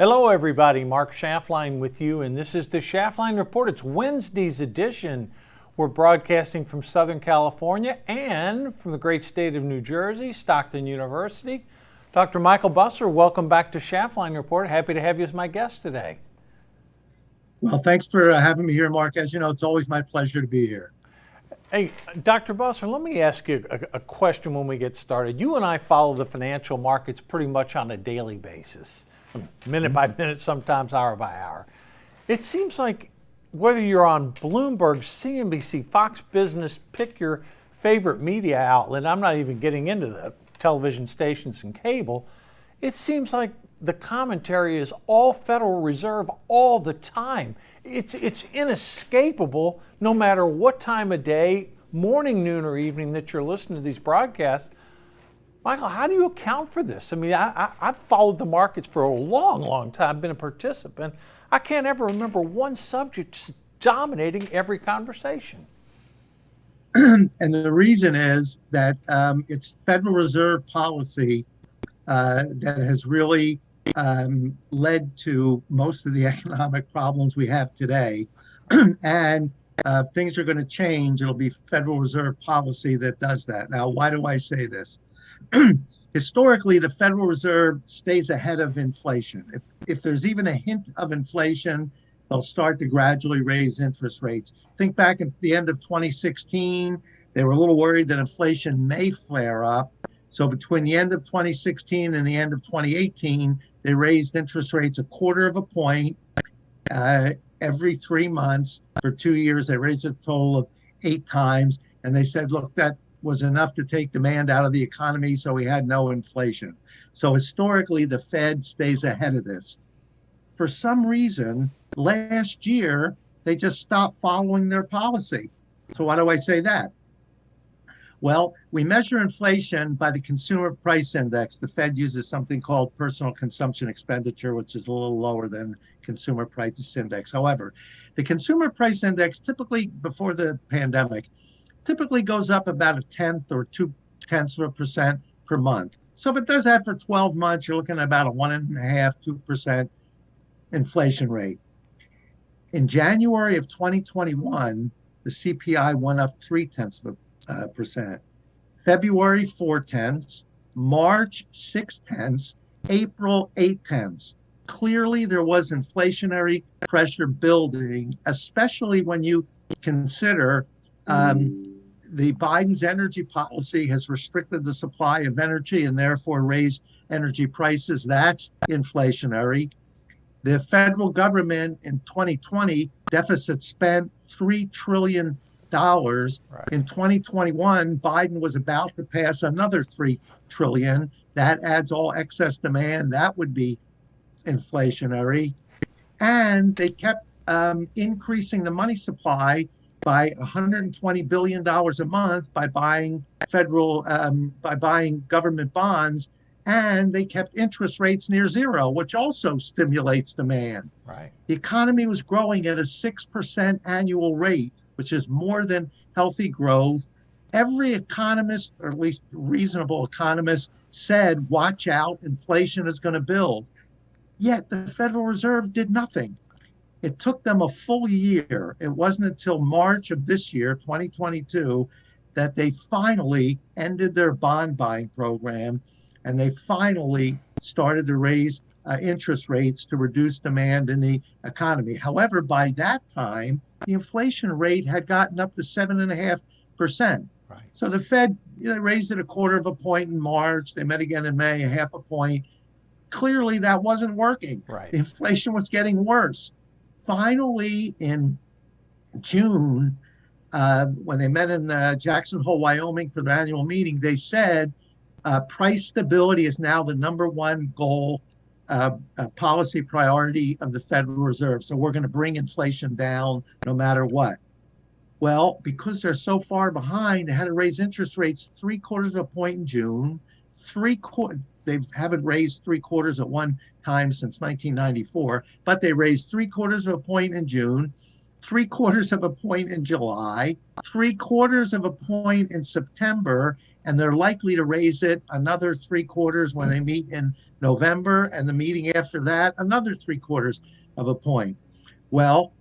Hello, everybody. Mark Schaftlein with you, and this is the Schaftlein Report. It's Wednesday's edition. We're broadcasting from Southern California and from the great state of New Jersey, Stockton University. Dr. Michael Busser, welcome back to Schaftlein Report. Happy to have you as my guest today. Well, thanks for having me here, Mark. As you know, it's always my pleasure to be here. Hey, Dr. Busser, let me ask you a question when we get started. You and I follow the financial markets pretty much on a daily basis, minute by minute, sometimes hour by hour. It seems like whether you're on Bloomberg, CNBC, Fox Business, pick your favorite media outlet, I'm not even getting into the television stations and cable, it seems like the commentary is all Federal Reserve all the time. It's inescapable no matter what time of day, morning, noon, or evening that you're listening to these broadcasts. Michael, how do you account for this? I mean, I've followed the markets for a long, long time, been a participant. I can't ever remember one subject dominating every conversation. And the reason is that it's Federal Reserve policy that has really led to most of the economic problems we have today. And things are going to change. It'll be Federal Reserve policy that does that. Now, why do I say this? Historically, the Federal Reserve stays ahead of inflation. If there's even a hint of inflation, they'll start to gradually raise interest rates. Think back at the end of 2016, they were a little worried that inflation may flare up. So between the end of 2016 and the end of 2018, they raised interest rates a quarter of a point every 3 months. For 2 years, they raised a total of 8 times. And they said, look, that was enough to take demand out of the economy, so we had no inflation. So historically, the Fed stays ahead of this. For some reason, last year, they just stopped following their policy. So why do I say that? Well, we measure inflation by the Consumer Price Index. The Fed uses something called Personal Consumption Expenditure, which is a little lower than Consumer Price Index. However, the Consumer Price Index typically, before the pandemic, typically goes up about 1/10 or 0.2% per month. So if it does that for 12 months, you're looking at about a 1.5%, 2% inflation rate. In January of 2021, the CPI went up 0.3%. February 0.4, March 0.6, April 0.8. Clearly, there was inflationary pressure building, especially when you consider the Biden's energy policy has restricted the supply of energy and therefore raised energy prices. That's inflationary. The federal government in 2020 deficit spent $3 trillion. Right. In 2021, Biden was about to pass another $3 trillion. That adds all excess demand. That would be inflationary. And they kept increasing the money supply by $120 billion a month by buying government bonds. And they kept interest rates near zero, which also stimulates demand. Right. The economy was growing at a 6% annual rate, which is more than healthy growth. Every economist, or at least reasonable economist, said, watch out, inflation is going to build. Yet the Federal Reserve did nothing. It took them a full year. It wasn't until March of this year, 2022, that they finally ended their bond buying program, and they finally started to raise interest rates to reduce demand in the economy. However, by that time, the inflation rate had gotten up to 7.5%. Right. So the Fed raised it a quarter of a point in March. They met again in May, a half a point. Clearly, that wasn't working. Right. The inflation was getting worse. Finally, in June, when they met in Jackson Hole, Wyoming for their annual meeting, they said price stability is now the number one goal, policy priority of the Federal Reserve. So we're going to bring inflation down no matter what. Well, because they're so far behind, they had to raise interest rates 0.75 of a point in June. They haven't raised 0.75 at one time since 1994, but they raised 0.75 of a point in June, 0.75 of a point in July, 0.75 of a point in September, and they're likely to raise it another 3/4 when they meet in November, and the meeting after that, another 3/4 of a point. Well,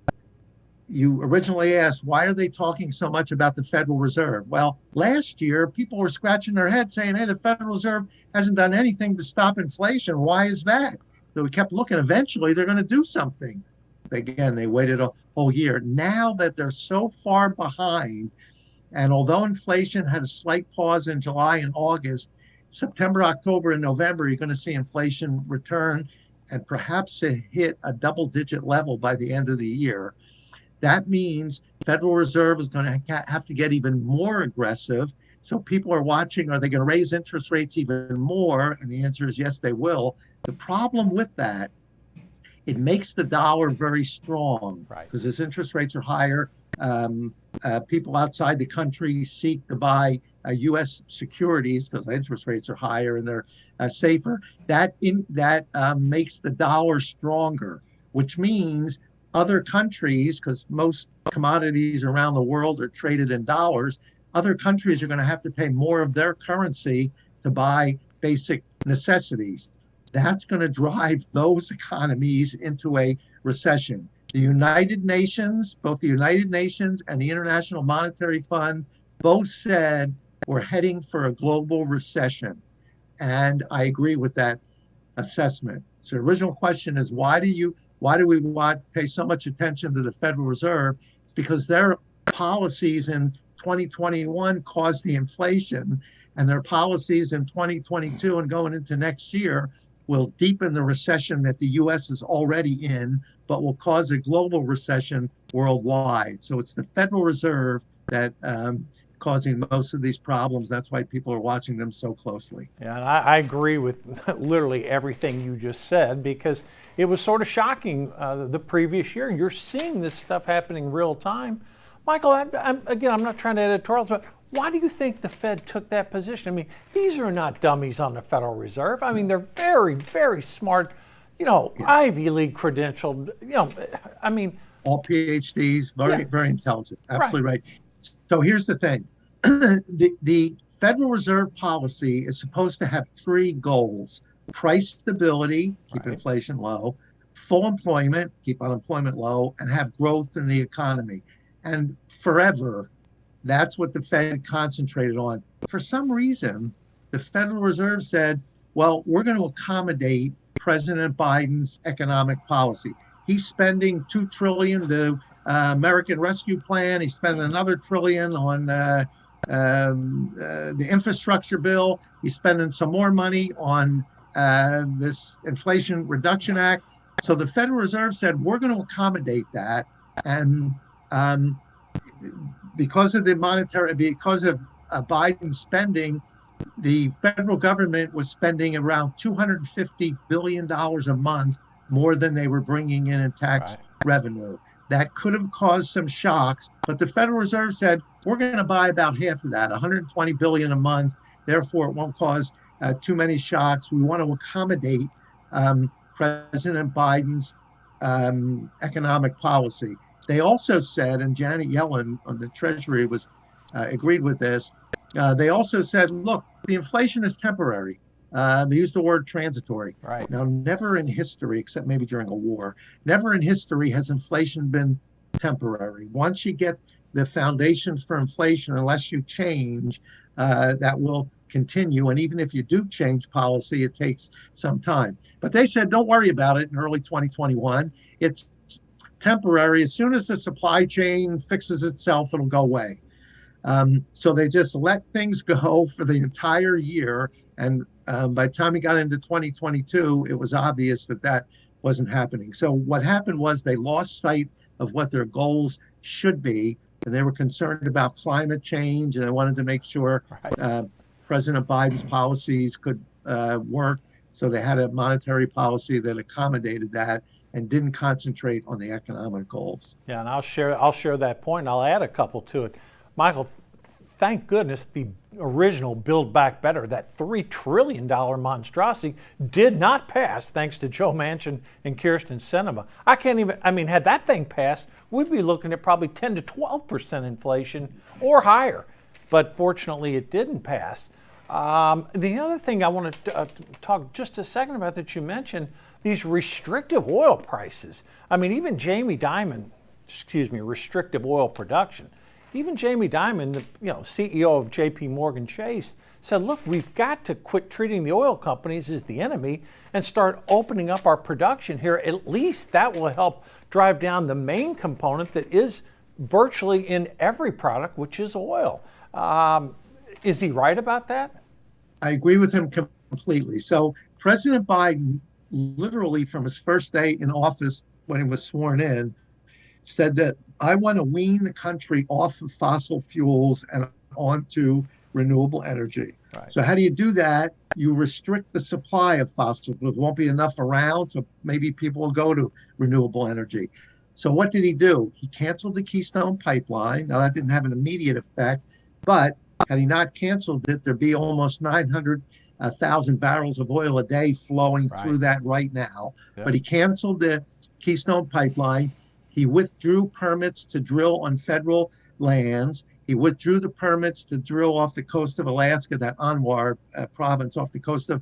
you originally asked, why are they talking so much about the Federal Reserve? Well, last year, people were scratching their heads saying, hey, the Federal Reserve hasn't done anything to stop inflation. Why is that? So we kept looking. Eventually, they're going to do something. Again, they waited a whole year. Now that they're so far behind, and although inflation had a slight pause in July and August, September, October, and November, you're going to see inflation return and perhaps hit a double-digit level by the end of the year. That means Federal Reserve is going to have to get even more aggressive. So people are watching, are they going to raise interest rates even more? And the answer is yes, they will. The problem with that, it makes the dollar very strong, Right. because as interest rates are higher, people outside the country seek to buy U.S. securities because interest rates are higher and they're safer. That makes the dollar stronger, which means other countries, because most commodities around the world are traded in dollars, other countries are going to have to pay more of their currency to buy basic necessities. That's going to drive those economies into a recession. The United Nations, both the United Nations and the International Monetary Fund, both said we're heading for a global recession. And I agree with that assessment. So the original question is, why do we pay so much attention to the Federal Reserve? It's because their policies in 2021 caused the inflation, and their policies in 2022 and going into next year will deepen the recession that the U.S. is already in, but will cause a global recession worldwide. So it's the Federal Reserve that causing most of these problems. That's why people are watching them so closely. Yeah, and I agree with literally everything you just said, because it was sort of shocking the previous year. You're seeing this stuff happening real time. Michael, I'm not trying to editorialize, but why do you think the Fed took that position? I mean, these are not dummies on the Federal Reserve. I mean, they're very, very smart, yes. Ivy League credentialed, I mean. All PhDs, very intelligent. Absolutely right. So here's the thing. The Federal Reserve policy is supposed to have three goals: price stability, keep inflation low; full employment, keep unemployment low; and have growth in the economy. And forever, that's what the Fed concentrated on. For some reason, the Federal Reserve said, well, we're going to accommodate President Biden's economic policy. He's spending $2 trillion to American Rescue Plan. He's spending another $1 trillion on the infrastructure bill. He's spending some more money on this Inflation Reduction Act. So the Federal Reserve said, we're going to accommodate that. And because of Biden's spending, the federal government was spending around $250 billion a month more than they were bringing in tax revenue. That could have caused some shocks, but the Federal Reserve said, we're going to buy about half of that, $120 billion a month. Therefore, it won't cause too many shocks. We want to accommodate President Biden's economic policy. They also said, and Janet Yellen on the Treasury was agreed with this, they also said, look, the inflation is temporary. They used the word transitory. Right. Now, never in history, except maybe during a war, never in history has inflation been temporary. Once you get the foundations for inflation, unless you change, that will continue. And even if you do change policy, it takes some time. But they said, don't worry about it in early 2021. It's temporary. As soon as the supply chain fixes itself, it'll go away. So they just let things go for the entire year. And by the time we got into 2022, it was obvious that that wasn't happening. So what happened was they lost sight of what their goals should be, and they were concerned about climate change, and they wanted to make sure President Biden's policies could work. So they had a monetary policy that accommodated that and didn't concentrate on the economic goals. Yeah, and I'll share that point, and I'll add a couple to it. Michael, thank goodness the original Build Back Better, that $3 trillion monstrosity, did not pass thanks to Joe Manchin and Kyrsten Sinema. Had that thing passed, we'd be looking at probably 10 to 12% inflation or higher. but fortunately it didn't pass. The other thing I want to talk just a second about that you mentioned, these restrictive oil prices. I mean, even Jamie Dimon, restrictive oil production. Even Jamie Dimon, the CEO of J.P. Morgan Chase, said, look, we've got to quit treating the oil companies as the enemy and start opening up our production here. At least that will help drive down the main component that is virtually in every product, which is oil. Is he right about that? I agree with him completely. So President Biden, literally from his first day in office when he was sworn in, said that I want to wean the country off of fossil fuels and onto renewable energy. Right. So how do you do that? You restrict the supply of fossil fuels. There won't be enough around, so maybe people will go to renewable energy. So what did he do? He canceled the Keystone Pipeline. Now that didn't have an immediate effect, but had he not canceled it, there'd be almost 900,000 barrels of oil a day flowing through that right now. Yep. But he canceled the Keystone Pipeline. He withdrew permits to drill on federal lands. He withdrew the permits to drill off the coast of Alaska, that Anwar province off the coast of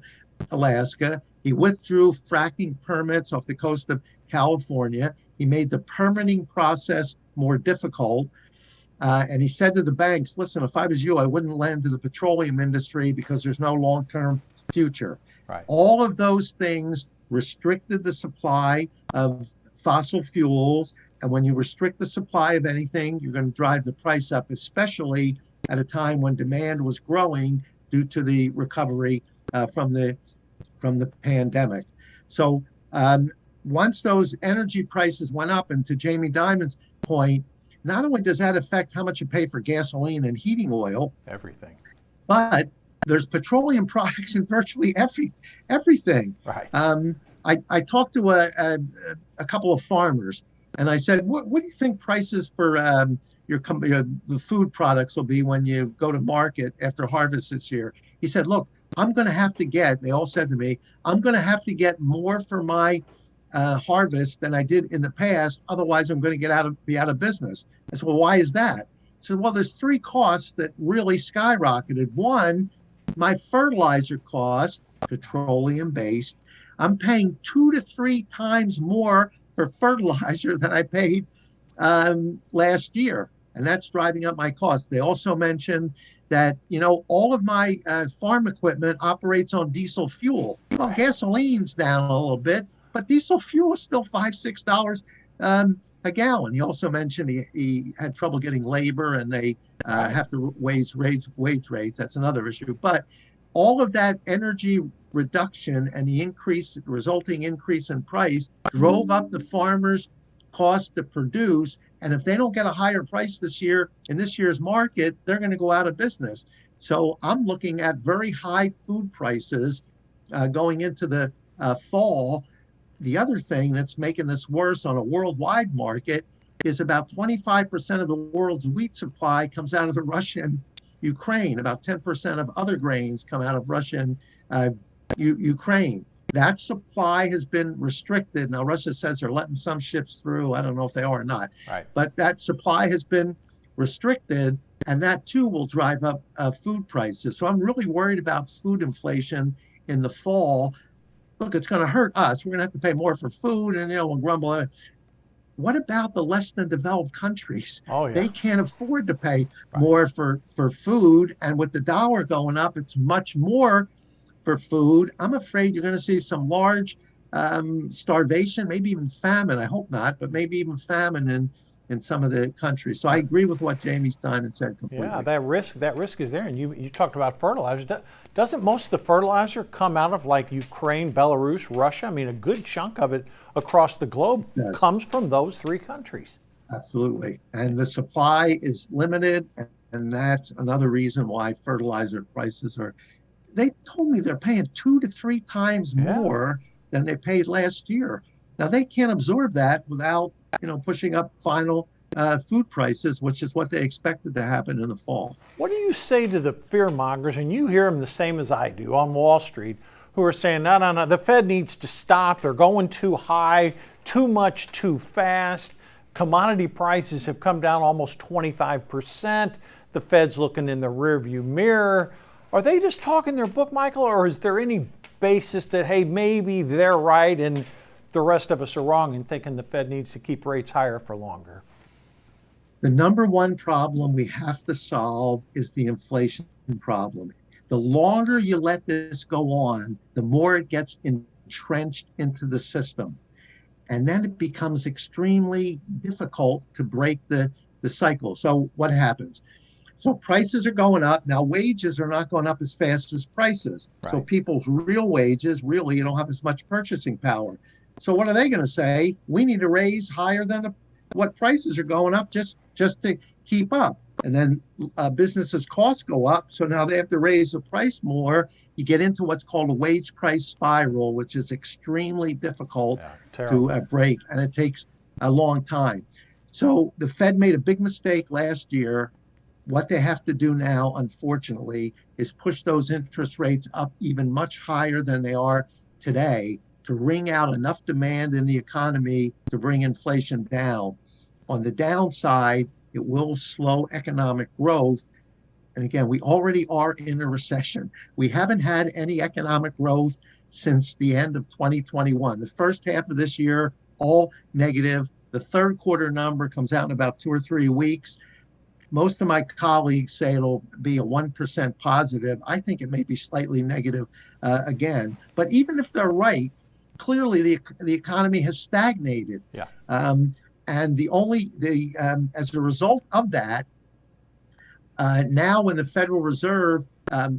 Alaska. He withdrew fracking permits off the coast of California. He made the permitting process more difficult. And he said to the banks, listen, if I was you, I wouldn't lend to the petroleum industry because there's no long-term future. Right. All of those things restricted the supply of fossil fuels. And when you restrict the supply of anything, you're going to drive the price up, especially at a time when demand was growing due to the recovery from the pandemic. So once those energy prices went up, and to Jamie Dimon's point, not only does that affect how much you pay for gasoline and heating oil, everything, but there's petroleum products in virtually everything. Right. I talked to a couple of farmers, and I said, what do you think prices for the food products will be when you go to market after harvest this year? He said, look, I'm going to have to get, they all said to me, I'm going to have to get more for my harvest than I did in the past. Otherwise, I'm going to be out of business. I said, well, why is that? He said, well, there's three costs that really skyrocketed. One, my fertilizer cost, petroleum based, I'm paying 2 to 3 times more for fertilizer than I paid last year. And that's driving up my costs. They also mentioned that, all of my farm equipment operates on diesel fuel. Well, gasoline's down a little bit, but diesel fuel is still $5-6 a gallon. He also mentioned he had trouble getting labor, and they have to raise wage rates. That's another issue. But all of that energy reduction and the resulting increase in price drove up the farmers' cost to produce. And if they don't get a higher price this year in this year's market, they're going to go out of business. So I'm looking at very high food prices going into the fall. The other thing that's making this worse on a worldwide market is about 25% of the world's wheat supply comes out of the Russian Ukraine. About 10% of other grains come out of Russian Ukraine. That supply has been restricted. Now, Russia says they're letting some ships through. I don't know if they are or not. Right. But that supply has been restricted, and that too will drive up food prices. So I'm really worried about food inflation in the fall. Look, it's going to hurt us. We're going to have to pay more for food, and we'll grumble. What about the less than developed countries? Oh, yeah. They can't afford to pay more for food, and with the dollar going up, it's much more for food. I'm afraid you're going to see some large starvation, maybe even famine. I hope not, but maybe even famine in some of the countries. So I agree with what Jamie Dimon said completely. Yeah, that risk is there. And you talked about fertilizer. Doesn't most of the fertilizer come out of like Ukraine, Belarus, Russia? I mean, a good chunk of it across the globe comes from those three countries. Absolutely. And the supply is limited. And that's another reason why fertilizer prices they told me they're paying 2 to 3 times more than they paid last year. Now, they can't absorb that without, pushing up final food prices, which is what they expected to happen in the fall. What do you say to the fear mongers, and you hear them the same as I do on Wall Street, who are saying, no, the Fed needs to stop. They're going too high, too much, too fast. Commodity prices have come down almost 25%. The Fed's looking in the rearview mirror. Are they just talking their book, Michael, or is there any basis that, hey, maybe they're right and the rest of us are wrong in thinking the Fed needs to keep rates higher for longer? The number one problem we have to solve is the inflation problem. The longer you let this go on, the more it gets entrenched into the system. And then it becomes extremely difficult to break the cycle. So what happens? So prices are going up. Now wages are not going up as fast as prices. Right. So people's real wages, really, you don't have as much purchasing power. So what are they going to say? We need to raise higher than what prices are going up just to keep up. And then businesses' costs go up. So now they have to raise the price more. You get into what's called a wage price spiral, which is extremely difficult to break. And it takes a long time. So the Fed made a big mistake last year. What they have to do now, unfortunately, is push those interest rates up even much higher than they are today to wring out enough demand in the economy to bring inflation down. On the downside, it will slow economic growth. And again, we already are in a recession. We haven't had any economic growth since the end of 2021. The first half of this year, all negative. The third quarter number comes out in about 2 or 3 weeks. Most of my colleagues say it'll be a 1% positive. I think it may be slightly negative again. But even if they're right, clearly the economy has stagnated. Yeah. And as a result of that, now when the Federal Reserve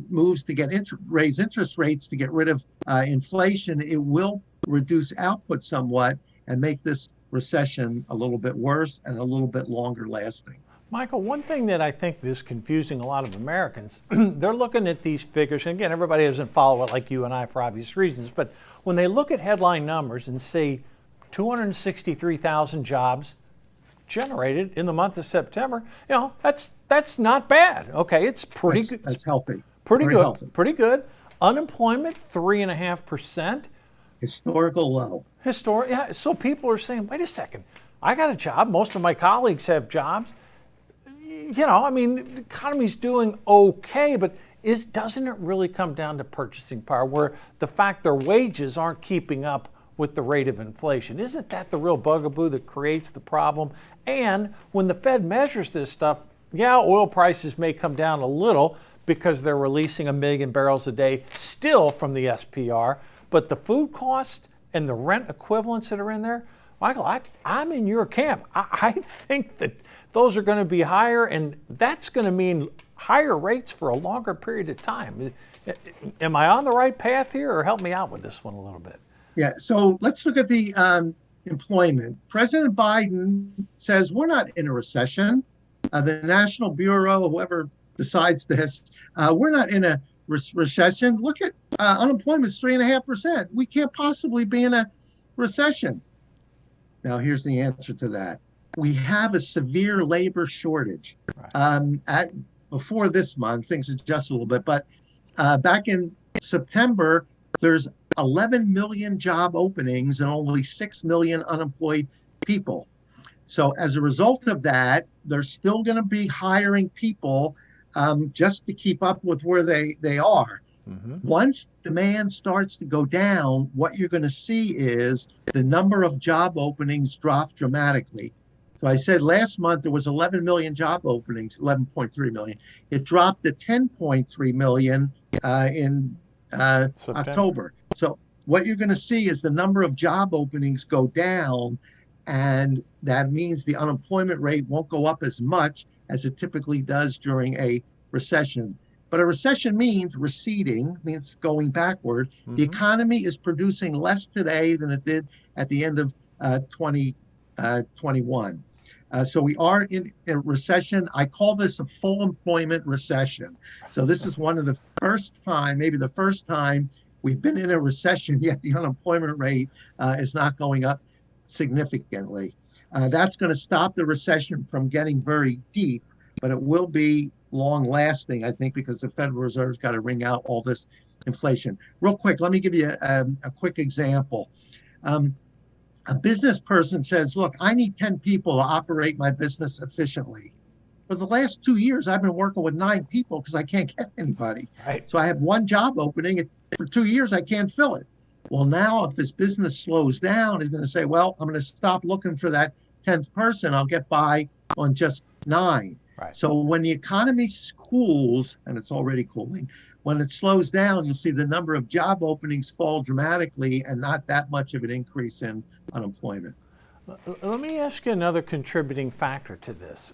moves to raise interest rates to get rid of inflation, it will reduce output somewhat and make this recession a little bit worse and a little bit longer lasting. Michael, one thing that I think is confusing a lot of Americans, they're looking at these figures, and again, everybody doesn't follow it like you and I for obvious reasons, but when they look at headline numbers and see 263,000 jobs generated in the month of September, that's not bad. Okay, it's pretty good. That's healthy. Pretty Very good. Healthy. Pretty good. Unemployment, 3.5%. Historical low. Yeah. So people are saying, wait a second, I got a job. Most of my colleagues have jobs. The economy's doing okay, but doesn't it really come down to purchasing power, where the fact their wages aren't keeping up with the rate of inflation? Isn't that the real bugaboo that creates the problem? And when the Fed measures this stuff, oil prices may come down a little because they're releasing 1 million barrels a day still from the SPR, but the food cost and the rent equivalents that are in there, Michael, I'm in your camp. I think that those are going to be higher, and that's going to mean higher rates for a longer period of time. Am I on the right path here, or help me out with this one a little bit? Yeah, so let's look at the employment. President Biden says we're not in a recession. The National Bureau, whoever decides this, we're not in a recession. Look at unemployment's 3.5%. We can't possibly be in a recession. Now, here's the answer to that. We have a severe labor shortage. Right. Before this month, things adjust a little bit, but back in September, there's 11 million job openings and only 6 million unemployed people. So as a result of that, they're still going to be hiring people just to keep up with where they are. Mm-hmm. Once demand starts to go down, what you're going to see is the number of job openings drop dramatically. So I said last month there was 11 million job openings, 11.3 million. It dropped to 10.3 million in October. So what you're going to see is the number of job openings go down, and that means the unemployment rate won't go up as much as it typically does during a recession. But a recession means receding, means going backward. Mm-hmm. The economy is producing less today than it did at the end of 2021. So we are in a recession. I call this a full employment recession. So this is one of the first time, maybe the first time we've been in a recession, yet the unemployment rate is not going up significantly. That's going to stop the recession from getting very deep, but it will be long lasting, I think, because the Federal Reserve's got to wring out all this inflation. Real quick, let me give you a quick example. A business person says, look, I need 10 people to operate my business efficiently. For the last 2 years, I've been working with 9 people because I can't get anybody. Right. So I have one job opening. For 2 years, I can't fill it. Well, now if this business slows down, he's going to say, well, I'm going to stop looking for that 10th person. I'll get by on just 9. Right. So when the economy cools, and it's already cooling, when it slows down, you'll see the number of job openings fall dramatically and not that much of an increase in unemployment. Let me ask you another contributing factor to this.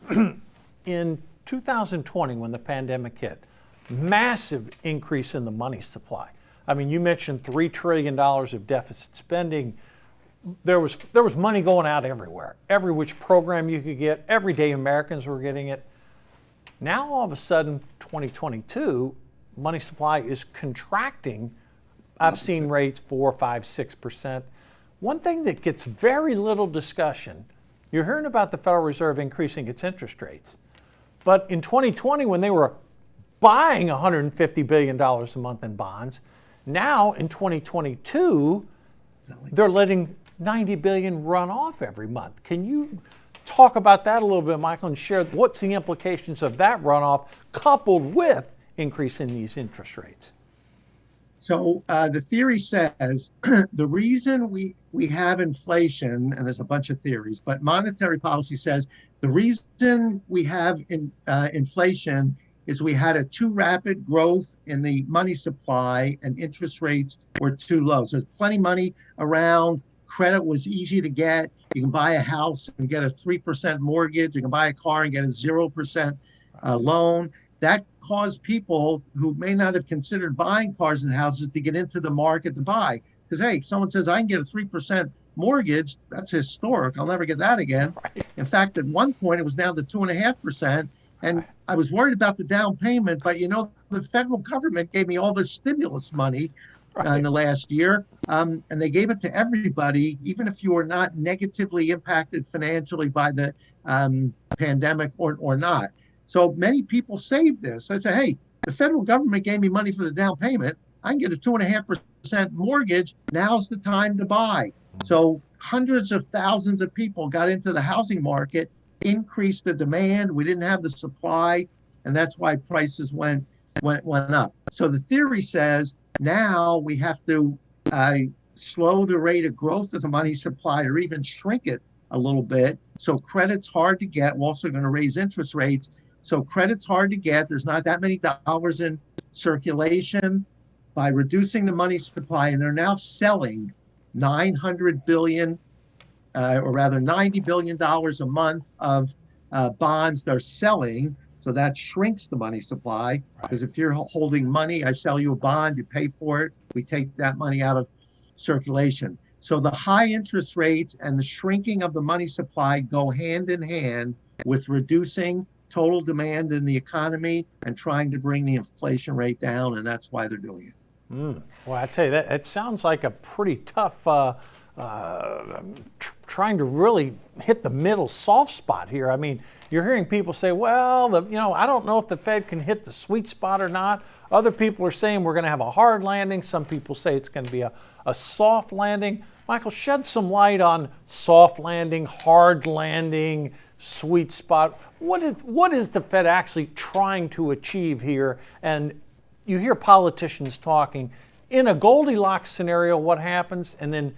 In 2020, when the pandemic hit, massive increase in the money supply. I mean, you mentioned $3 trillion of deficit spending. There was money going out everywhere. Every which program you could get, everyday Americans were getting it. Now, all of a sudden, 2022, money supply is contracting. I've seen rates 4, 5, 6%. One thing that gets very little discussion, you're hearing about the Federal Reserve increasing its interest rates. But in 2020, when they were buying $150 billion a month in bonds, now in 2022, they're letting $90 billion run off every month. Can you talk about that a little bit, Michael, and share what's the implications of that runoff coupled with increase in these interest rates? So the theory says the reason we have inflation, and there's a bunch of theories, but monetary policy says the reason we have inflation is we had a too rapid growth in the money supply and interest rates were too low. So there's plenty of money around. Credit was easy to get. You can buy a house and get a 3% mortgage. You can buy a car and get a 0% loan. That caused people who may not have considered buying cars and houses to get into the market to buy. Because, hey, someone says, I can get a 3% mortgage. That's historic. I'll never get that again. Right. In fact, at one point, it was down to 2.5%. And I was worried about the down payment. But, the federal government gave me all this stimulus money in the last year. And they gave it to everybody, even if you were not negatively impacted financially by the pandemic or not. So many people saved this. I said, hey, the federal government gave me money for the down payment. I can get a 2.5% mortgage. Now's the time to buy. So hundreds of thousands of people got into the housing market, increased the demand. We didn't have the supply, and that's why prices went up. So the theory says now we have to slow the rate of growth of the money supply or even shrink it a little bit. So credit's hard to get. We're also going to raise interest rates. So credit's hard to get. There's not that many dollars in circulation. By reducing the money supply, and they're now selling $900 billion, or rather $90 billion a month of bonds they're selling. So that shrinks the money supply. Because if you're holding money, I sell you a bond, you pay for it, we take that money out of circulation. So the high interest rates and the shrinking of the money supply go hand in hand with reducing total demand in the economy and trying to bring the inflation rate down, and that's why they're doing it. Well, I tell you, that it sounds like a pretty tough, trying to really hit the middle soft spot here. I mean, you're hearing people say, well, I don't know if the Fed can hit the sweet spot or not. Other people are saying we're going to have a hard landing. Some people say it's going to be a soft landing. Michael, shed some light on soft landing, hard landing, sweet spot. What is the Fed actually trying to achieve here? And you hear politicians talking in a Goldilocks scenario, what happens? And then,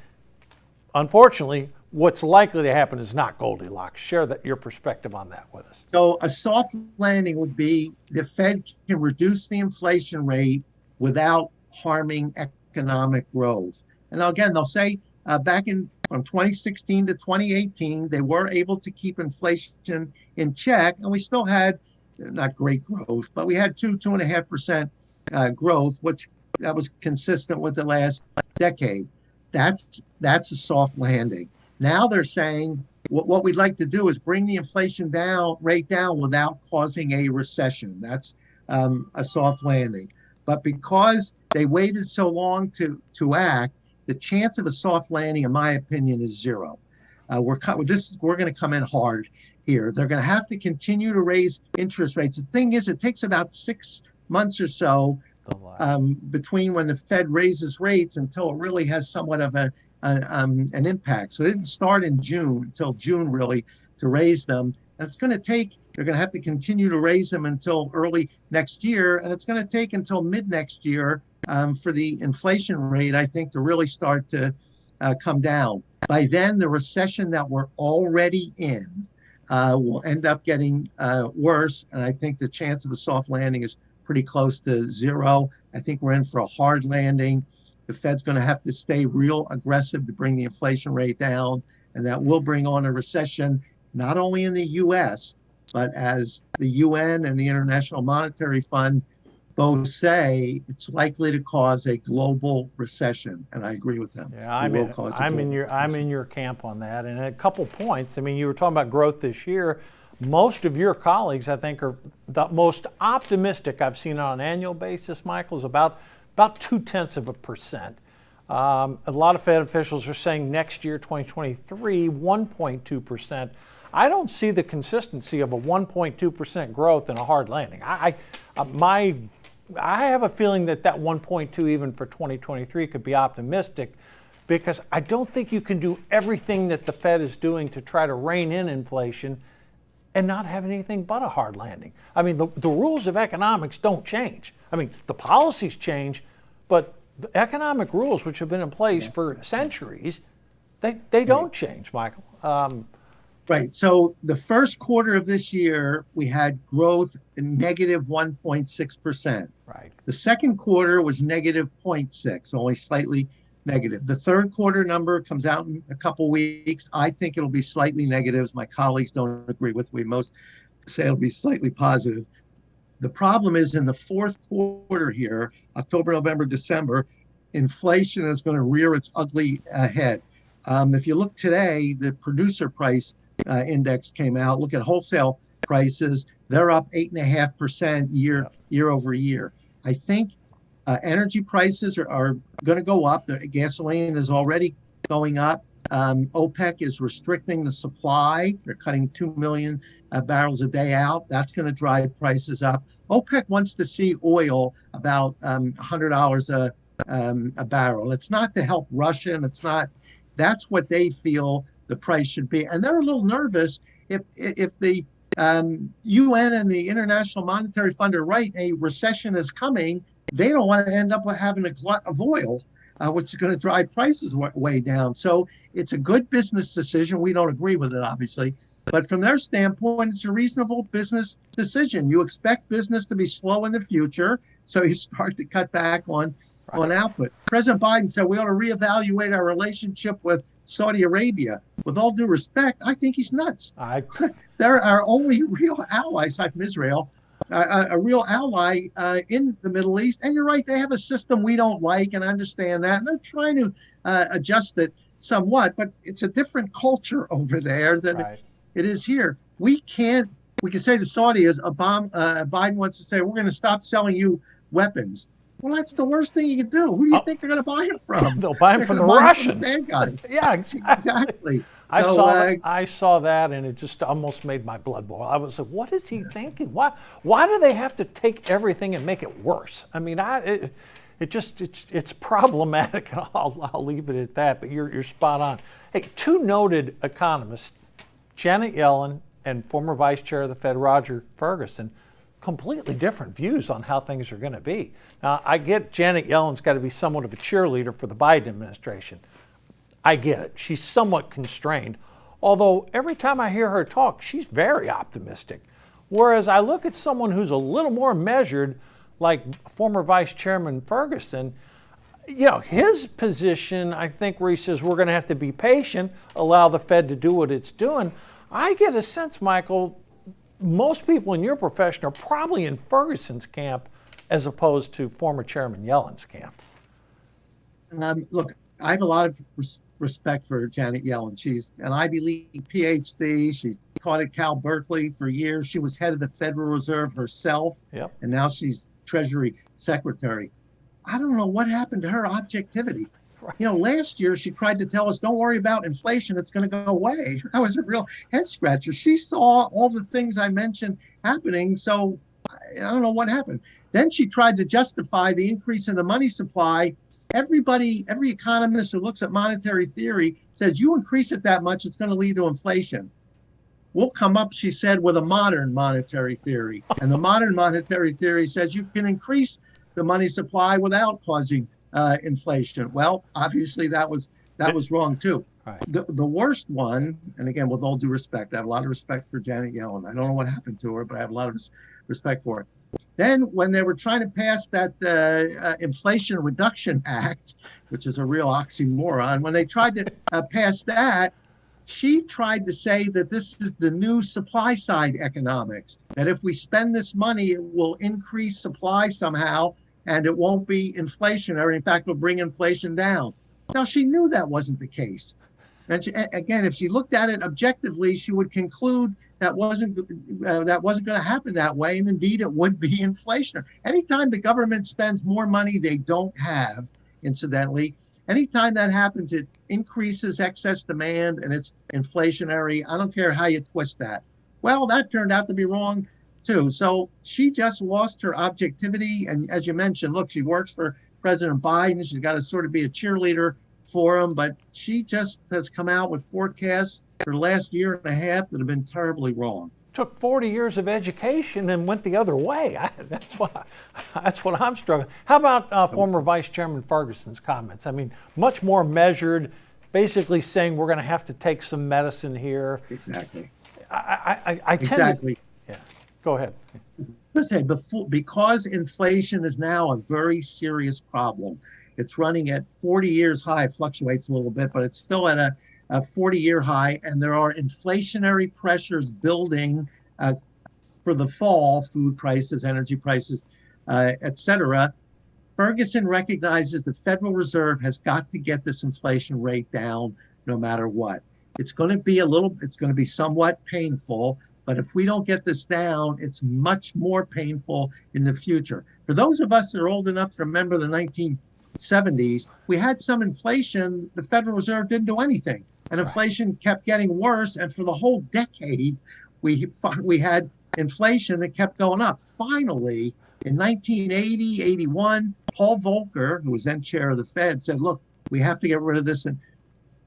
unfortunately, what's likely to happen is not Goldilocks. Share your perspective on that with us. So a soft landing would be the Fed can reduce the inflation rate without harming economic growth. And again, they'll say from 2016 to 2018, they were able to keep inflation in check, and we still had not great growth, but we had 2.5% growth, which that was consistent with the last decade. That's a soft landing. Now they're saying what we'd like to do is bring the inflation rate down without causing a recession. That's a soft landing. But because they waited so long to act, the chance of a soft landing, in my opinion, is zero. We're going to come in hard here. They're going to have to continue to raise interest rates. The thing is, it takes about 6 months or so between when the Fed raises rates until it really has somewhat of an an impact. So it didn't start in June until June really to raise them. And it's going to take, they're going to have to continue to raise them until early next year. And it's going to take until mid next year for the inflation rate, I think, to really start to come down. By then, the recession that we're already in will end up getting worse. And I think the chance of a soft landing is pretty close to zero. I think we're in for a hard landing. The Fed's going to have to stay real aggressive to bring the inflation rate down. And that will bring on a recession, not only in the US, but as the UN and the International Monetary Fund both say, it's likely to cause a global recession. And I agree with them. Yeah, I'm in your camp on that. And a couple points. I mean, you were talking about growth this year. Most of your colleagues, I think, are the most optimistic I've seen on an annual basis, Michael, is about 0.2%. A lot of Fed officials are saying next year, 2023, 1.2%. I don't see the consistency of a 1.2% growth in a hard landing. I have a feeling that 1.2 even for 2023 could be optimistic, because I don't think you can do everything that the Fed is doing to try to rein in inflation and not have anything but a hard landing. I mean, the rules of economics don't change. I mean, the policies change, but the economic rules, which have been in place for centuries, they don't change, Michael. Right. So the first quarter of this year, we had growth in negative 1.6%. Right. The second quarter was negative 0.6, only slightly negative. The third quarter number comes out in a couple weeks. I think it'll be slightly negative. My colleagues don't agree with me. Most say it'll be slightly positive. The problem is in the fourth quarter here, October, November, December, inflation is going to rear its ugly head. If you look today, the producer price index came out. Look at wholesale prices; they're up 8.5% year over year. I think energy prices are going to go up. The gasoline is already going up. OPEC is restricting the supply. They're cutting 2 million barrels a day out. That's going to drive prices up. OPEC wants to see oil about $100 a barrel. It's not to help Russia, and it's not. That's what they feel the price should be, and they're a little nervous if the UN and the International Monetary Fund are right, a recession is coming. They don't want to end up with having a glut of oil, which is going to drive prices way down. So it's a good business decision. We don't agree with it, obviously, but from their standpoint, it's a reasonable business decision. You expect business to be slow in the future, so you start to cut back on output. President Biden said we ought to reevaluate our relationship with Saudi Arabia. With all due respect, I think he's nuts. They're our only real ally, aside from Israel, a real ally in the Middle East. And you're right, they have a system we don't like, and I understand that. And they're trying to adjust it somewhat, but it's a different culture over there than it is here. We can say to Saudi, as Biden wants to say, we're going to stop selling you weapons. Well, that's the worst thing you can do. Who do you think they're going to buy it from? They'll buy them from the Russians. From the bad guys. Yeah, exactly. I saw that, and it just almost made my blood boil. I was like, what is he thinking? Why do they have to take everything and make it worse? I mean, it's problematic, and I'll leave it at that, but you're spot on. Hey, two noted economists, Janet Yellen and former Vice Chair of the Fed, Roger Ferguson, completely different views on how things are going to be. Now, I get Janet Yellen's got to be somewhat of a cheerleader for the Biden administration. I get it. She's somewhat constrained. Although every time I hear her talk, she's very optimistic. Whereas I look at someone who's a little more measured, like former Vice Chairman Ferguson, his position, I think, where he says we're going to have to be patient, allow the Fed to do what it's doing. I get a sense, Michael, most people in your profession are probably in Ferguson's camp as opposed to former Chairman Yellen's camp. Look, I have a lot of respect for Janet Yellen. She's an Ivy League PhD. She taught at Cal Berkeley for years. She was head of the Federal Reserve herself, and now she's Treasury Secretary. I don't know what happened to her objectivity. Last year she tried to tell us, don't worry about inflation, it's going to go away. That was a real head scratcher. She saw all the things I mentioned happening, so I don't know what happened. Then she tried to justify the increase in the money supply every economist who looks at monetary theory says you increase it that much, it's going to lead to inflation. We'll come up, she said, with a modern monetary theory. And the modern monetary theory says you can increase the money supply without causing inflation. Well, obviously that was wrong too. Right. The worst one, and again, with all due respect, I have a lot of respect for Janet Yellen. I don't know what happened to her, but I have a lot of respect for her. Then, when they were trying to pass that Inflation Reduction Act, which is a real oxymoron, when they tried to pass that, she tried to say that this is the new supply side economics, that if we spend this money, it will increase supply somehow and it won't be inflationary. In fact, it'll bring inflation down. Now, she knew that wasn't the case. And again, if she looked at it objectively, she would conclude that wasn't going to happen that way. And indeed, it would be inflationary. Anytime the government spends more money they don't have, incidentally, anytime that happens, it increases excess demand and it's inflationary. I don't care how you twist that. Well, that turned out to be wrong too. So she just lost her objectivity. And as you mentioned, look, she works for President Biden. She's got to sort of be a cheerleader for him, but she just has come out with forecasts for the last year and a half that have been terribly wrong. Took 40 years of education and went the other way. That's what I'm struggling. How about former Vice Chairman Ferguson's comments? I mean, much more measured, basically saying we're going to have to take some medicine here. Exactly. I tend exactly. To, yeah. Go ahead. Let's say because inflation is now a very serious problem. It's running at 40 years high, fluctuates a little bit, but it's still at a 40-year high, and there are inflationary pressures building for the fall, food prices, energy prices, et cetera. Ferguson recognizes the Federal Reserve has got to get this inflation rate down no matter what. It's going to be somewhat painful, but if we don't get this down, it's much more painful in the future. For those of us that are old enough to remember the 1970s, we had some inflation. The Federal Reserve didn't do anything, and inflation kept getting worse. And for the whole decade, we had inflation that kept going up. Finally, in 1980, 81, Paul Volcker, who was then chair of the Fed, said, look, we have to get rid of this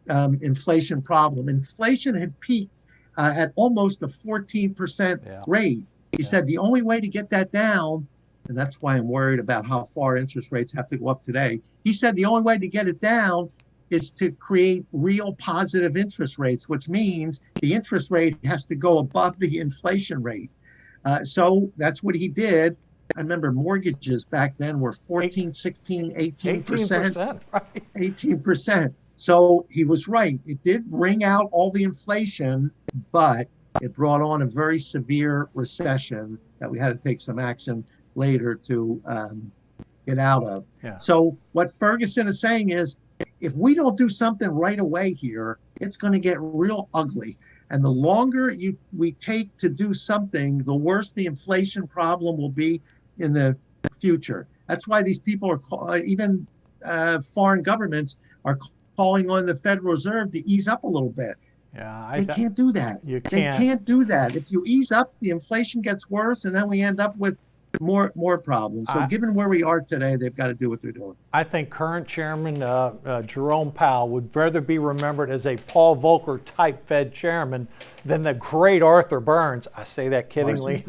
inflation problem. Inflation had peaked at almost a 14% rate. He said the only way to get that down, and that's why I'm worried about how far interest rates have to go up today. He said the only way to get it down is to create real positive interest rates, which means the interest rate has to go above the inflation rate. So that's what he did. I remember mortgages back then were 14, 16, 18%. 18%, right. 18%. So he was right. It did wring out all the inflation, but it brought on a very severe recession that we had to take some action later to get out of. Yeah. So what Ferguson is saying is, if we don't do something right away here, it's going to get real ugly. And the longer we take to do something, the worse the inflation problem will be in the future. That's why these people are, even foreign governments are calling on the Federal Reserve to ease up a little bit. Yeah, they can't do that. You can't. They can't do that. If you ease up, the inflation gets worse, and then we end up with more problems. So given where we are today, they've got to do what they're doing. I think current chairman Jerome Powell would rather be remembered as a Paul Volcker type Fed chairman than the great Arthur Burns. I say that kiddingly.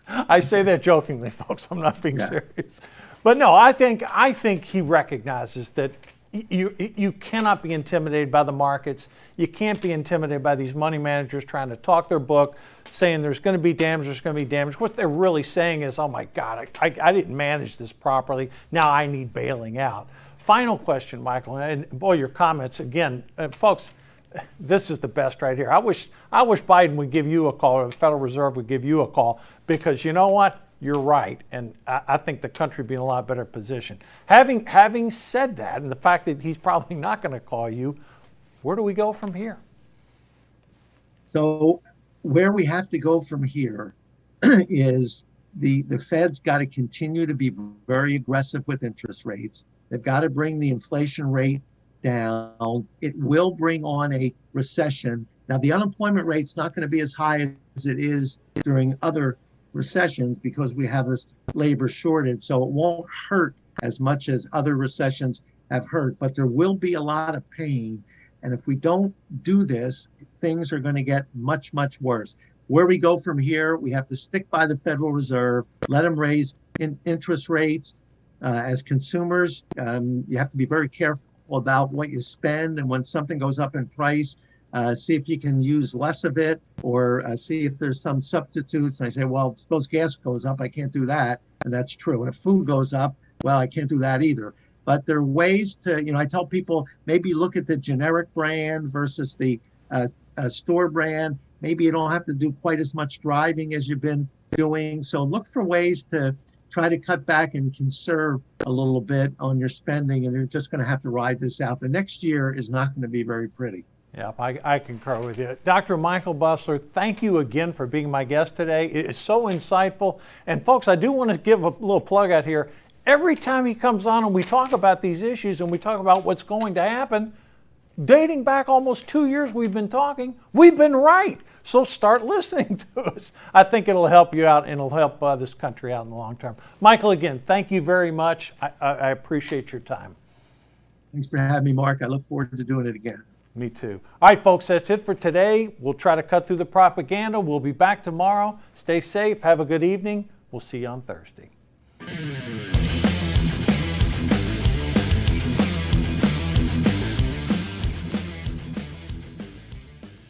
I say that jokingly, folks. I'm not being serious. But no, I think he recognizes that you cannot be intimidated by the markets. You can't be intimidated by these money managers trying to talk their book, saying there's going to be damage, there's going to be damage. What they're really saying is, oh my God, I didn't manage this properly. Now I need bailing out. Final question, Michael, and boy, your comments again, folks. This is the best right here. I wish Biden would give you a call, or the Federal Reserve would give you a call, because you know what? You're right, and I think the country would be in a lot better position. Having said that, and the fact that he's probably not going to call you, where do we go from here? So where we have to go from here is the Fed's got to continue to be very aggressive with interest rates. They've got to bring the inflation rate down. It will bring on a recession. Now, the unemployment rate's not going to be as high as it is during other recessions because we have this labor shortage. So it won't hurt as much as other recessions have hurt, but there will be a lot of pain. And if we don't do this, things are going to get much, much worse. Where we go from here, we have to stick by the Federal Reserve, let them raise interest rates. As consumers, you have to be very careful about what you spend. And when something goes up in price, see if you can use less of it, or see if there's some substitutes. And I say, well, suppose gas goes up, I can't do that. And that's true. And if food goes up, well, I can't do that either. But there are ways to, I tell people maybe look at the generic brand versus the store brand. Maybe you don't have to do quite as much driving as you've been doing. So look for ways to try to cut back and conserve a little bit on your spending. And you're just going to have to ride this out. The next year is not going to be very pretty. Yeah, I concur with you. Dr. Michael Bussler, thank you again for being my guest today. It is so insightful. And folks, I do want to give a little plug out here. Every time he comes on and we talk about these issues and we talk about what's going to happen, dating back almost 2 years we've been talking, we've been right. So start listening to us. I think it'll help you out and it'll help this country out in the long term. Michael, again, thank you very much. I appreciate your time. Thanks for having me, Mark. I look forward to doing it again. Me too. All right, folks, that's it for today. We'll try to cut through the propaganda. We'll be back tomorrow. Stay safe. Have a good evening. We'll see you on Thursday.